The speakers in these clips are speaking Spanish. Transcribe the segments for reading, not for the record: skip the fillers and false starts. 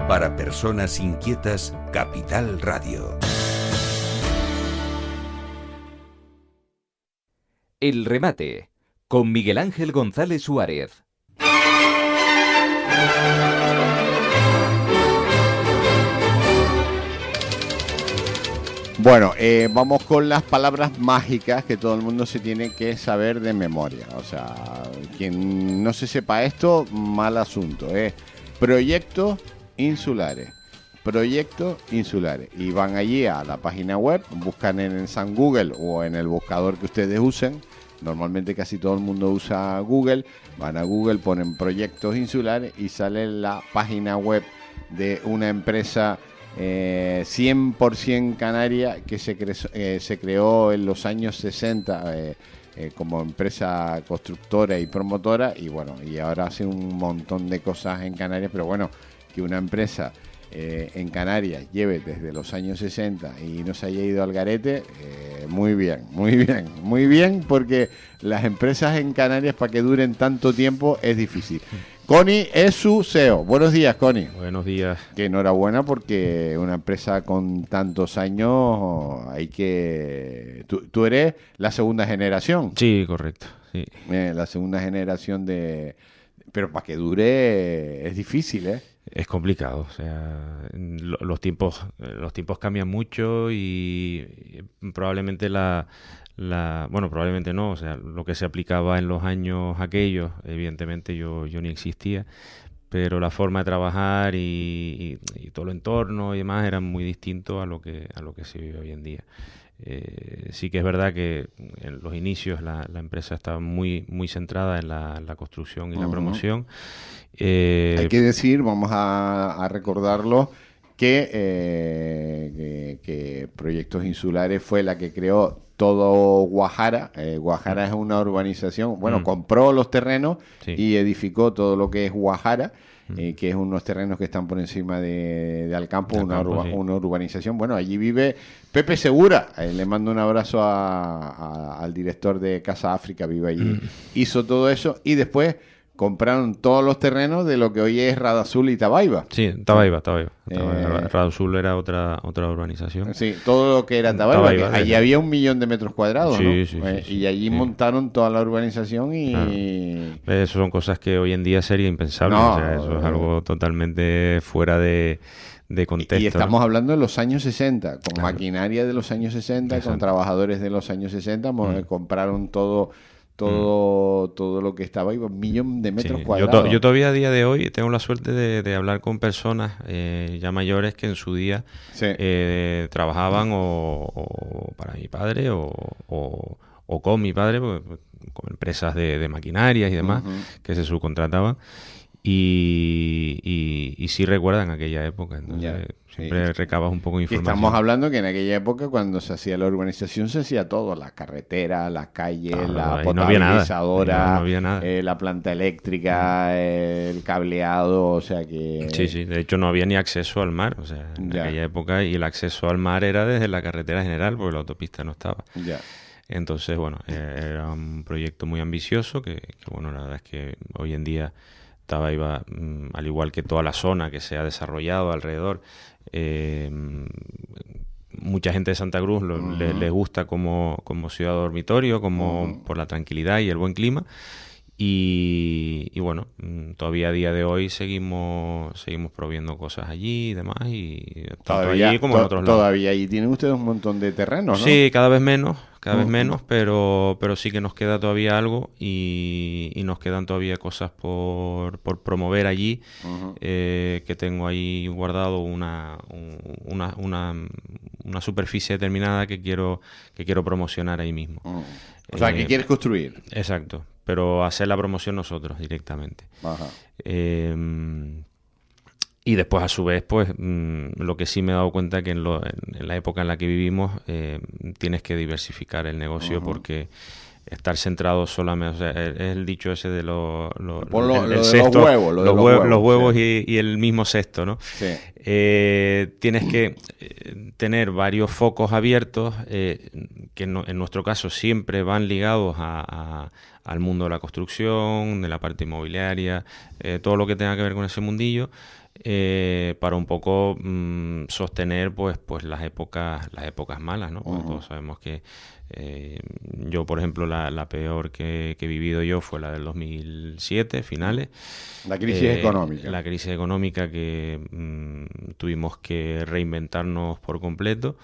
Para personas inquietas, Capital Radio. El remate, con Miguel Ángel González Suárez. Bueno, vamos con las palabras mágicas que todo el mundo se tiene que saber de memoria. O sea, quien no se sepa esto, mal asunto. Proyectos insulares. Proyectos insulares. Y van allí a la página web, buscan en San Google o en el buscador que ustedes usen. Normalmente casi todo el mundo usa Google. Van a Google, ponen proyectos insulares y sale la página web de una empresa 100% canaria que se creó en los años 60 como empresa constructora y promotora, y bueno, y ahora hace un montón de cosas en Canarias, pero bueno, que una empresa en Canarias lleve desde los años 60 y no se haya ido al garete, muy bien, porque las empresas en Canarias para que duren tanto tiempo es difícil. Connie es su CEO. Buenos días, Connie. Buenos días. Que enhorabuena, porque una empresa con tantos años hay que... Tú eres la segunda generación. Sí, correcto. Sí. La segunda generación de... Pero para que dure es difícil, ¿eh? Es complicado, o sea, los tiempos cambian mucho y probablemente bueno, probablemente no, o sea, lo que se aplicaba en los años aquellos, evidentemente yo ni existía, pero la forma de trabajar y todo el entorno y demás era muy distinto a lo que se vive hoy en día. Sí que es verdad que en los inicios la empresa estaba muy centrada en la construcción y la promoción. Hay que decir, vamos a recordarlo, que Proyectos Insulares fue la que creó todo Guajara. Guajara es una urbanización, bueno, compró los terrenos, sí, y edificó todo lo que es Guajara, que es unos terrenos que están por encima de Alcampo, una urbanización. Bueno, allí vive Pepe Segura, le mando un abrazo al director de Casa África, vive allí. Hizo todo eso y después compraron todos los terrenos de lo que hoy es Radazul y Tabaiba. Sí, Tabaiba. Radazul era otra urbanización. Sí, todo lo que era Tabaiba. Allí había 1 millón de metros cuadrados, ¿no? Sí, y allí montaron toda la urbanización y... Claro. Eso son cosas que hoy en día sería impensable. No, o sea, eso es algo totalmente fuera de contexto. Y estamos hablando de los años 60, con maquinaria de los años 60, con trabajadores de los años 60, compraron todo lo que estaba ahí, 1 millón de metros cuadrados. Yo todavía a día de hoy tengo la suerte de hablar con personas ya mayores que en su día trabajaban o para mi padre o con mi padre, con empresas de maquinarias y demás, que se subcontrataban. Y sí recuerdan aquella época, entonces siempre recabas un poco de información. Estamos hablando que en aquella época, cuando se hacía la urbanización, se hacía todo: la carretera, las calles, la potabilizadora, no había nada. La planta eléctrica, el cableado, o sea que... Sí, de hecho no había ni acceso al mar, o sea, en aquella época, y el acceso al mar era desde la carretera general, porque la autopista no estaba. Entonces, bueno, era un proyecto muy ambicioso que bueno, la verdad es que hoy en día Tabaiba, al igual que toda la zona que se ha desarrollado alrededor, mucha gente de Santa Cruz les gusta como ciudad dormitorio, como por la tranquilidad y el buen clima. Y bueno, todavía a día de hoy seguimos proviendo cosas allí y demás, y tanto allí como en otros lados. Todavía allí tienen ustedes un montón de terrenos, ¿no? Sí, cada vez menos, pero sí que nos queda todavía algo y nos quedan todavía cosas por promover allí, que tengo ahí guardado una superficie determinada que quiero promocionar ahí mismo. O sea, que quieres construir. Exacto, pero hacer la promoción nosotros directamente. Y después, a su vez, pues lo que sí me he dado cuenta que en la época en la que vivimos tienes que diversificar el negocio, porque estar centrado solamente, o sea, es el dicho ese de los cesto, los huevos y el mismo cesto, ¿no? Sí. Tienes que tener varios focos abiertos que en nuestro caso siempre van ligados al mundo de la construcción, de la parte inmobiliaria, todo lo que tenga que ver con ese mundillo. para un poco sostener pues las épocas malas, ¿no? Porque todos sabemos que yo, por ejemplo, la peor que he vivido yo fue la del 2007, finales. La crisis económica. La crisis económica que tuvimos que reinventarnos por completo.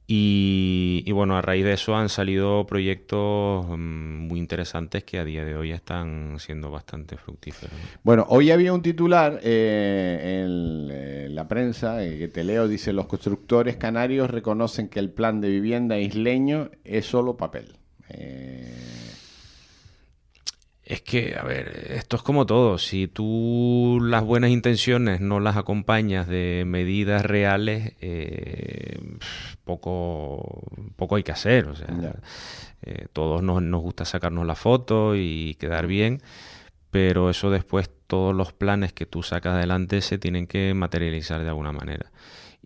Y bueno, a raíz de eso han salido proyectos muy interesantes que a día de hoy están siendo bastante fructíferos, ¿no? Bueno, hoy había un titular en la prensa que te leo, dice: los constructores canarios reconocen que el plan de vivienda isleño es solo papel. Es que, a ver, esto es como todo. Si tú las buenas intenciones no las acompañas de medidas reales, poco hay que hacer. O sea, todos nos gusta sacarnos la foto y quedar bien, pero eso después, todos los planes que tú sacas adelante se tienen que materializar de alguna manera.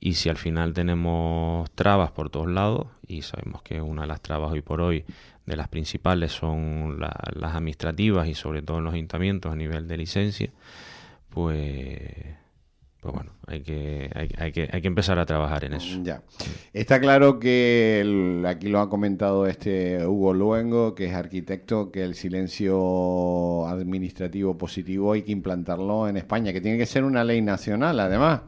Y si al final tenemos trabas por todos lados, y sabemos que una de las trabas hoy por hoy, de las principales, son las administrativas y sobre todo en los ayuntamientos a nivel de licencia, pues bueno, hay que empezar a trabajar en eso. Ya. Está claro que aquí lo ha comentado Hugo Luengo, que es arquitecto, que el silencio administrativo positivo hay que implantarlo en España, que tiene que ser una ley nacional, además.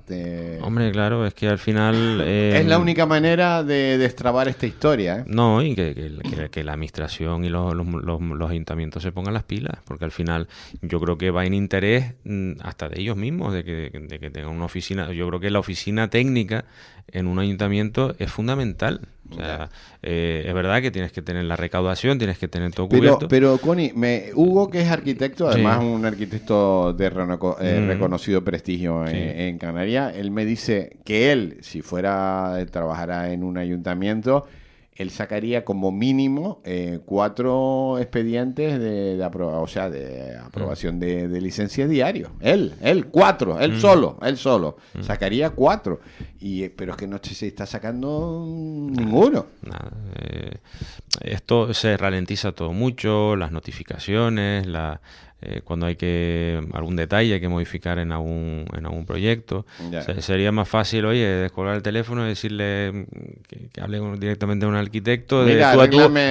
Hombre, claro, es que al final... es la única manera de destrabar esta historia, ¿eh? No, y que la administración y los ayuntamientos se pongan las pilas, porque al final yo creo que va en interés hasta de ellos mismos, de que tengan una oficina. Yo creo que la oficina técnica en un ayuntamiento es fundamental. O sea, es verdad que tienes que tener la recaudación, tienes que tener todo cubierto. Pero Connie, Hugo, que es arquitecto, además un arquitecto de reconocido prestigio en Canarias, él me dice que él, si trabajara en un ayuntamiento, él sacaría como mínimo 4 expedientes de aprobación de licencia diario. Él 4, él solo. Sacaría 4. Pero es que no se está sacando ninguno. Nada. Esto se ralentiza todo mucho, las notificaciones, cuando hay algún detalle hay que modificar en algún proyecto. Sería más fácil, oye, descolgar el teléfono y decirle que hable directamente con un arquitecto. Mira,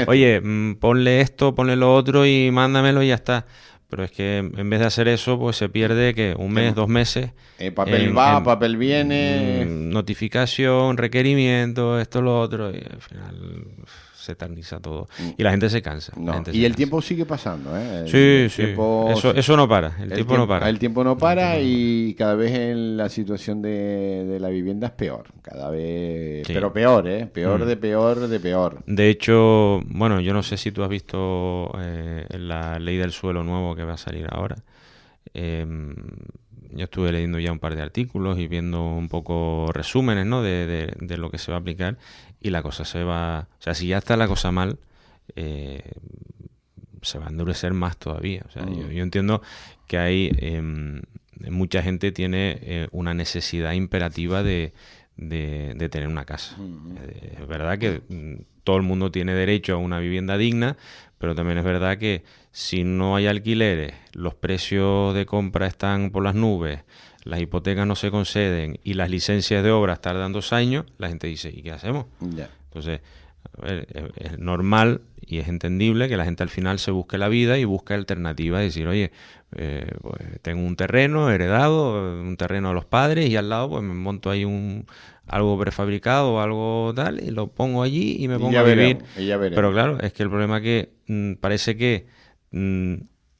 oye, ponle esto, ponle lo otro y mándamelo y ya está. Pero es que en vez de hacer eso, pues se pierde que un mes, 2 meses. Papel papel viene. Notificación, requerimiento, esto, lo otro. Y al final se eterniza todo. Y la gente se cansa. El tiempo sigue pasando, ¿eh? Sí. Eso no para. El tiempo no para. El tiempo no para y cada vez la situación de la vivienda es peor. Cada vez. Sí. Pero peor, ¿eh? Peor de peor. De hecho, bueno, yo no sé si tú has visto la ley del suelo nuevo que va a salir ahora. Yo estuve leyendo ya un par de artículos y viendo un poco resúmenes, ¿no? de lo que se va a aplicar, y la cosa se va... O sea, si ya está la cosa mal, se va a endurecer más todavía. O sea, yo entiendo que hay... mucha gente tiene una necesidad imperativa de tener una casa. Es verdad que todo el mundo tiene derecho a una vivienda digna, pero también es verdad que si no hay alquileres, los precios de compra están por las nubes, las hipotecas no se conceden y las licencias de obras tardan 2 años, la gente dice, ¿y qué hacemos? Entonces, a ver, es normal y es entendible que la gente al final se busque la vida y busque alternativas, decir, oye, pues tengo un terreno heredado, un terreno de los padres, y al lado pues me monto ahí algo prefabricado o algo tal y lo pongo allí y me pongo a vivir. Pero claro, es que el problema es que parece que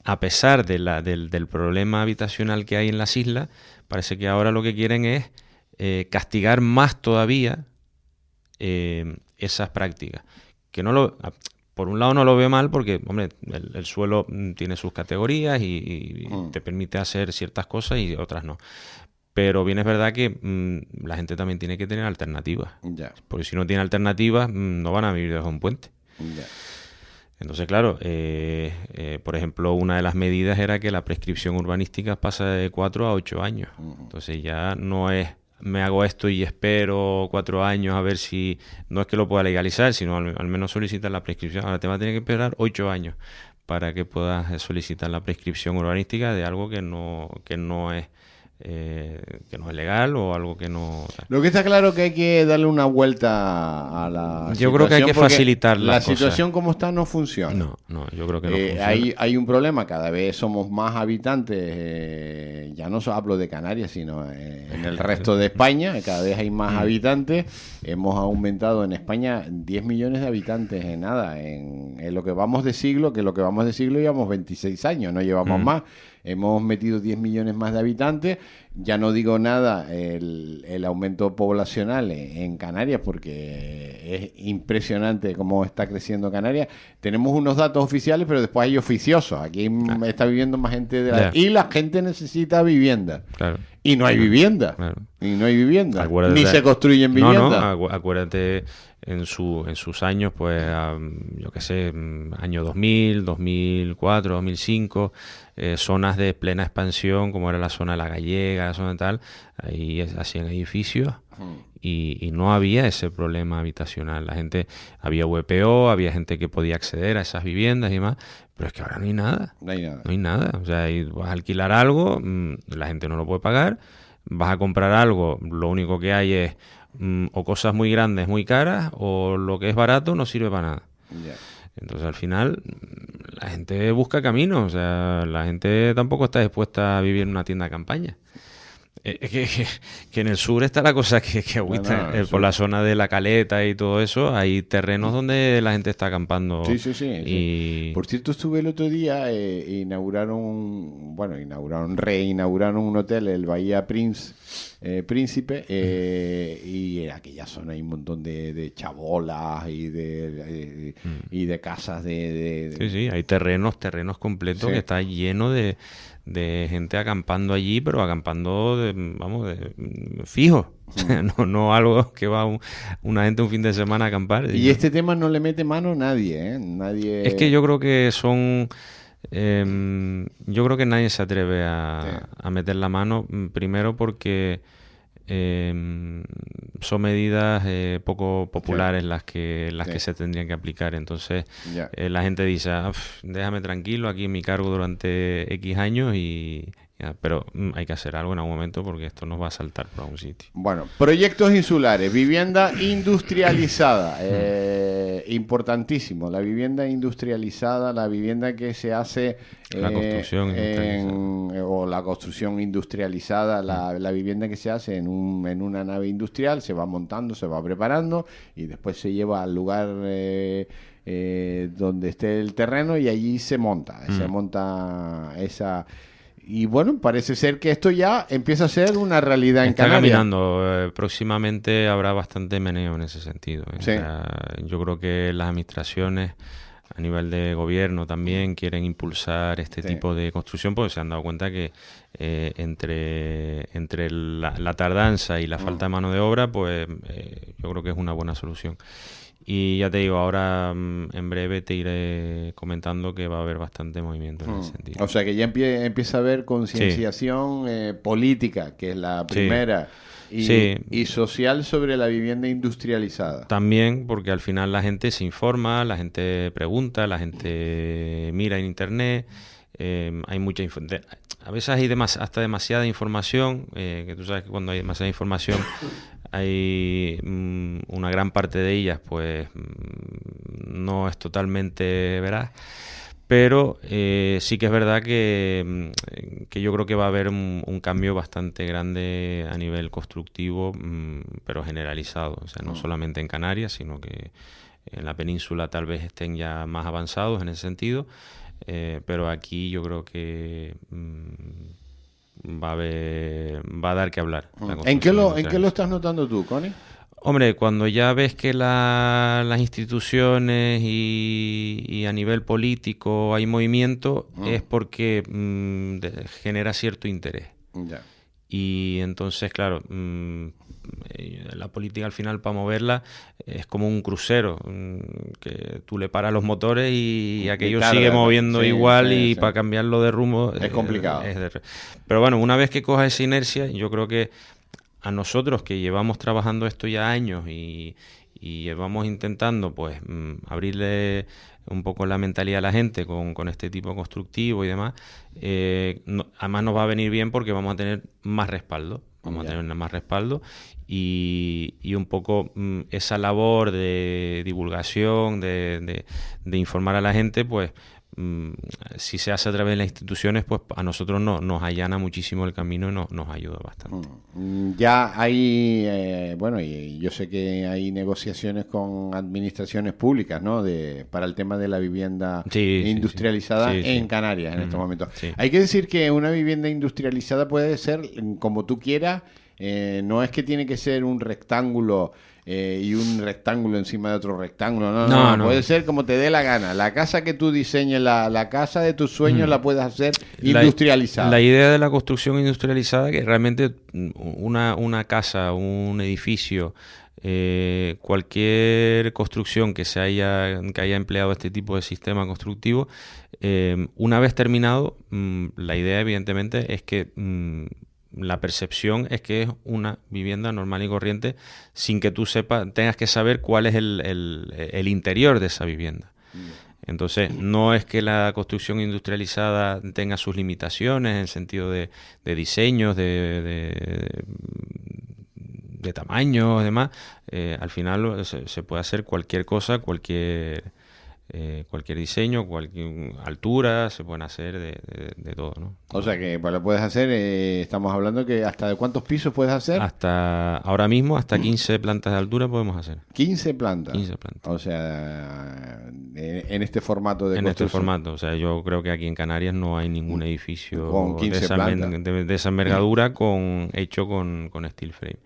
a pesar del problema habitacional que hay en las islas, parece que ahora lo que quieren es castigar más todavía esas prácticas. Que por un lado no lo veo mal porque, hombre, el suelo tiene sus categorías y te permite hacer ciertas cosas y otras no. Pero bien es verdad que la gente también tiene que tener alternativas. Porque si no tiene alternativas, no van a vivir debajo de un puente. Entonces, claro, por ejemplo, una de las medidas era que la prescripción urbanística pasa de 4 a 8 años. Entonces ya no es me hago esto y espero 4 años a ver si... No es que lo pueda legalizar, sino al menos solicitar la prescripción. Ahora te va a tener que esperar 8 años para que puedas solicitar la prescripción urbanística de algo que no es que no es legal o algo que no... Lo que está claro que hay que darle una vuelta a la Yo creo que hay que porque facilitar la las cosas. situación como está no funciona. No, yo creo que no funciona. Hay un problema, cada vez somos más habitantes, ya no hablo de Canarias, sino en el resto de España, cada vez hay más habitantes. Hemos aumentado en España 10 millones de habitantes en nada, en lo que vamos de siglo, que lo que vamos de siglo llevamos 26 años, no llevamos más. Hemos metido 10 millones más de habitantes. Ya no digo nada el aumento poblacional en Canarias, porque es impresionante cómo está creciendo Canarias. Tenemos unos datos oficiales, pero después hay oficiosos. Aquí está viviendo más gente y la gente necesita vivienda. Claro. Y no hay vivienda. Claro. Y no hay vivienda. Acuérdate, Ni se construyen viviendas. Acuérdate en sus años, pues, yo qué sé, año 2000, 2004, 2005, zonas de plena expansión, como era la zona de La Gallega, la zona tal, ahí hacían edificios y no había ese problema habitacional. La gente, había VPO, había gente que podía acceder a esas viviendas y demás, pero es que ahora no hay nada. No hay nada. No hay nada. O sea, vas a alquilar algo, la gente no lo puede pagar, vas a comprar algo, lo único que hay es o cosas muy grandes, muy caras, o lo que es barato no sirve para nada. Ya. Entonces, al final, la gente busca caminos. O sea, la gente tampoco está dispuesta a vivir en una tienda de campaña. Que en el sur está la cosa que agüita. Por la zona de La Caleta y todo eso, hay terrenos donde la gente está acampando. Sí. Por cierto, estuve el otro día, reinauguraron un hotel, el Bahía Príncipe, y en aquella zona hay un montón de chabolas y de casas Sí, hay terrenos completos que está lleno de gente acampando allí, pero acampando fijo. No algo que va una gente un fin de semana a acampar. Y este tema no le mete mano nadie, ¿eh? Nadie... Es que yo creo que yo creo que nadie se atreve a meter la mano, primero porque son medidas poco populares las que se tendrían que aplicar. Entonces la gente dice, déjame tranquilo aquí en mi cargo durante X años pero hay que hacer algo en algún momento porque esto nos va a saltar por algún sitio. Bueno, proyectos insulares, vivienda industrializada, importantísimo, la vivienda industrializada, la vivienda que se hace la construcción o la construcción industrializada, la vivienda que se hace en una nave industrial, se va montando, se va preparando y después se lleva al lugar donde esté el terreno y allí se monta esa... Y bueno, parece ser que esto ya empieza a ser una realidad en Canarias. Está caminando. Próximamente habrá bastante meneo en ese sentido. Sí. O sea, yo creo que las administraciones a nivel de gobierno también quieren impulsar este tipo de construcción porque se han dado cuenta que entre la tardanza y la falta de mano de obra, pues yo creo que es una buena solución. Y ya te digo, ahora en breve te iré comentando que va a haber bastante movimiento en ese sentido. O sea que ya empieza a haber concienciación política, que es la primera, y social sobre la vivienda industrializada. También porque al final la gente se informa, la gente pregunta, la gente mira en internet. Hay mucha a veces hay hasta demasiada información, que tú sabes que cuando hay demasiada información hay una gran parte de ellas pues no es totalmente veraz, pero sí que es verdad que yo creo que va a haber un cambio bastante grande a nivel constructivo, pero generalizado, o sea, no solamente en Canarias, sino que en la península tal vez estén ya más avanzados en ese sentido. Pero aquí yo creo que va a dar que hablar. ¿En qué lo estás notando tú, Connie? Hombre, cuando ya ves que las instituciones y a nivel político hay movimiento, es porque genera cierto interés. Ya. Y entonces, claro, la política al final para moverla es como un crucero, que tú le paras los motores y aquello sigue moviendo igual y para cambiarlo de rumbo es complicado. Pero bueno, una vez que coja esa inercia, yo creo que a nosotros que llevamos trabajando esto ya años y llevamos intentando pues abrirle un poco la mentalidad a la gente con este tipo constructivo y demás, además nos va a venir bien porque vamos a tener más respaldo. Vamos a tener más respaldo y un poco esa labor de divulgación, de informar a la gente, pues si se hace a través de las instituciones, pues a nosotros nos allana muchísimo el camino y nos ayuda bastante. Ya hay, bueno, y yo sé que hay negociaciones con administraciones públicas, ¿no? Para el tema de la vivienda industrializada en Canarias en estos momentos. Sí. Hay que decir que una vivienda industrializada puede ser como tú quieras, no es que tiene que ser un rectángulo y un rectángulo encima de otro rectángulo. No. Puede ser como te dé la gana. La casa que tú diseñes, la casa de tus sueños, la puedes hacer industrializada. La idea de la construcción industrializada, que realmente una casa, un edificio, cualquier construcción que haya empleado este tipo de sistema constructivo, una vez terminado, la idea evidentemente es que la percepción es que es una vivienda normal y corriente sin que tú tengas que saber cuál es el interior de esa vivienda. Entonces, no es que la construcción industrializada tenga sus limitaciones en sentido de diseños, de tamaño y demás. Al final se puede hacer cualquier cosa, cualquier diseño, cualquier altura, se pueden hacer de todo, ¿no? O sea que lo puedes hacer, estamos hablando que ¿hasta de cuántos pisos puedes hacer? Ahora mismo, hasta 15 plantas de altura podemos hacer. 15 plantas. 15 plantas. O sea, en este formato de construcción. En este formato, o sea, yo creo que aquí en Canarias no hay ningún edificio con 15 de esa envergadura hecho con steel frame.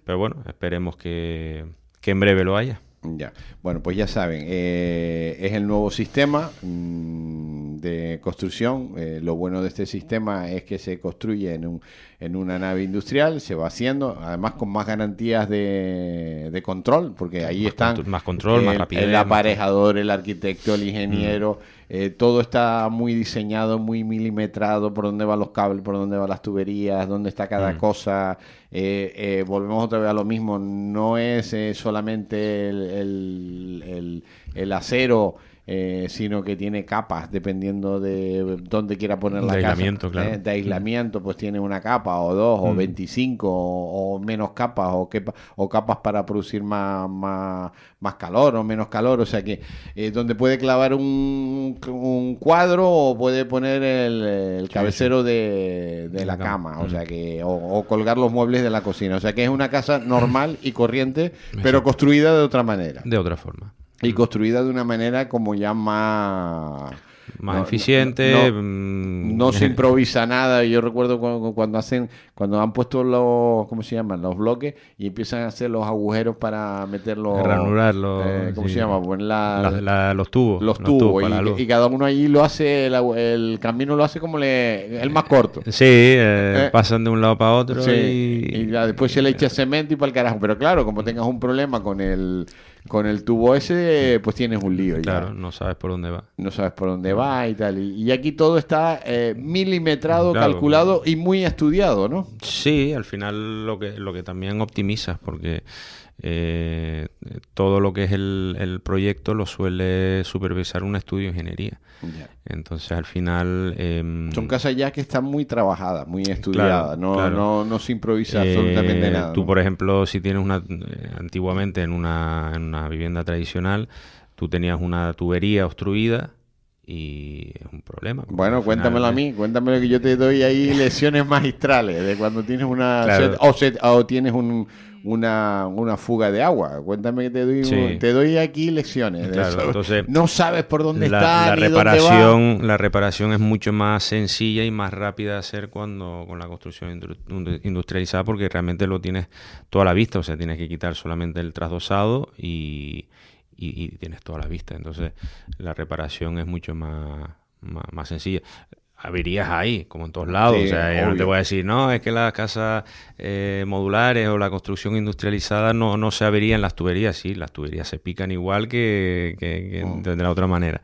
Pero bueno, esperemos que en breve lo haya. Ya, bueno, pues ya saben, es el nuevo sistema de construcción. Lo bueno de este sistema es que se construye en una nave industrial, se va haciendo, además con más garantías de control, porque ahí están más control, más rapidez, el aparejador, el arquitecto, el ingeniero, todo está muy diseñado, muy milimetrado, por dónde van los cables, por dónde van las tuberías, dónde está cada cosa. Volvemos otra vez a lo mismo, no es solamente el acero, sino que tiene capas dependiendo de dónde quiera poner la casa. Aislamiento, claro. De aislamiento, pues tiene una capa o dos o 25 o menos capas o capas para producir más calor o menos calor. O sea que donde puede clavar un cuadro o puede poner el cabecero de la cama. O sea que o colgar los muebles de la cocina. O sea que es una casa normal y corriente, pero construida de otra manera. De otra forma. Y construida de una manera como ya más eficiente. No se improvisa nada. Yo recuerdo cuando han puesto ¿cómo se llaman? Los bloques y empiezan a hacer los agujeros para meterlos. Ranurarlos. ¿Cómo se llama? Pues los tubos. Los tubos. Y cada uno allí lo hace, el camino lo hace como el más corto. Sí, pasan de un lado para otro. Sí, y después se le echa cemento y para el carajo. Pero claro, como tengas un problema con el tubo ese, pues tienes un lío. Claro, ya. no sabes por dónde va. No sabes por dónde va y tal. Y aquí todo está milimetrado, claro, calculado y muy estudiado, ¿no? Sí, al final lo que también optimizas, porque todo lo que es el proyecto lo suele supervisar un estudio de ingeniería. Ya. Entonces, al final... son casas ya que están muy trabajadas, muy estudiadas. Claro. No se improvisa absolutamente nada. Tú, ¿no? por ejemplo, si tienes antiguamente en una vivienda tradicional, tú tenías una tubería obstruida y es un problema. Bueno, cuéntamelo a mí, cuéntamelo, que yo te doy ahí lecciones magistrales de cuando tienes una... Claro. O tienes una fuga de agua. Cuéntame que te doy aquí lecciones de claro, eso. Entonces, no sabes por dónde está ni reparación, dónde va. La reparación es mucho más sencilla y más rápida de hacer con la construcción industrializada, porque realmente lo tienes toda la vista. O sea, tienes que quitar solamente el trasdosado y tienes toda la vista. Entonces, la reparación es mucho más sencilla. Averías ahí, como en todos lados. Sí, o sea, yo no obvio. te voy a decir, no, es que las casas modulares o la construcción industrializada no se averían las tuberías. Sí, las tuberías se pican igual que de la otra manera.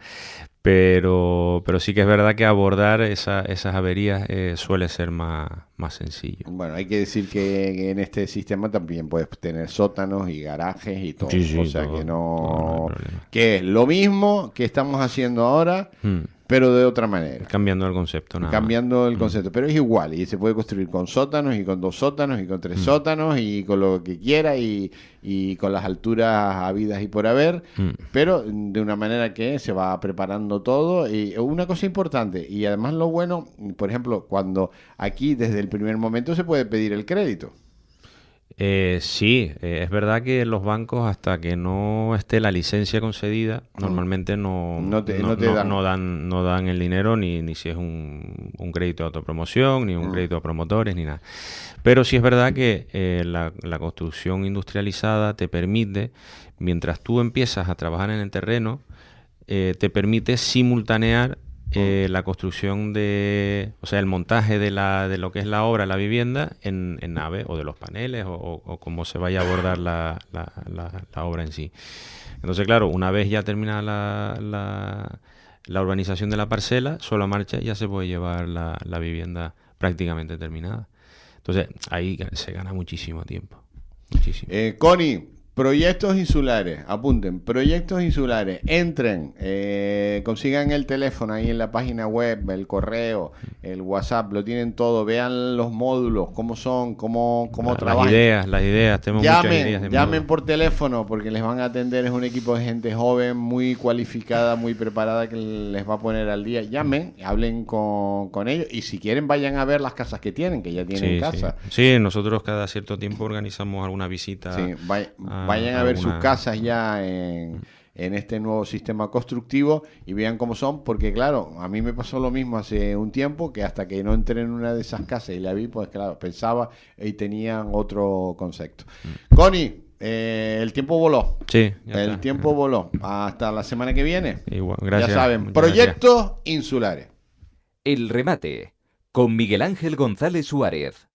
Pero sí que es verdad que abordar esas averías suele ser más sencillo. Bueno, hay que decir que en este sistema también puedes tener sótanos y garajes y todo. Sí, O sea todo, que todo, no hay problema. que es lo mismo que estamos haciendo ahora, pero de otra manera. Cambiando el concepto, nada Cambiando el concepto, pero es igual y se puede construir con sótanos y con 2 sótanos y con 3 sótanos y con lo que quiera y con las alturas habidas y por haber, pero de una manera que se va preparando todo. Y una cosa importante, y además lo bueno, por ejemplo, cuando aquí desde el primer momento se puede pedir el crédito. Sí, es verdad que los bancos, hasta que no esté la licencia concedida, normalmente no dan el dinero, ni si es un crédito de autopromoción, ni un crédito a promotores, ni nada. Pero sí es verdad que la construcción industrializada te permite, mientras tú empiezas a trabajar en el terreno, te permite simultanear la construcción o sea, el montaje de lo que es la obra, la vivienda, en nave, o de los paneles, o como se vaya a abordar la obra en sí. Entonces, claro, una vez ya terminada la urbanización de la parcela, solo a marcha ya se puede llevar la vivienda prácticamente terminada. Entonces, ahí se gana muchísimo tiempo. Muchísimo. Connie, proyectos insulares, apunten, proyectos insulares, entren, consigan el teléfono ahí en la página web, el correo, el WhatsApp, lo tienen todo, vean los módulos, cómo son, cómo trabajan. Las ideas, tenemos muchas ideas de Llamen módulos. por teléfono porque les van a atender, es un equipo de gente joven, muy cualificada, muy preparada que les va a poner al día. Llamen, hablen con ellos y si quieren vayan a ver las casas que tienen, que ya tienen casa. Sí, nosotros cada cierto tiempo organizamos alguna visita. Sí, vayan a ver sus casas ya en este nuevo sistema constructivo y vean cómo son, porque claro, a mí me pasó lo mismo hace un tiempo, que hasta que no entré en una de esas casas y la vi, pues claro, pensaba y tenían otro concepto. Connie, el tiempo voló. Sí, el tiempo voló. Hasta la semana que viene. Igual, gracias. Ya saben, Muchas proyectos insulares. El remate con Miguel Ángel González Suárez.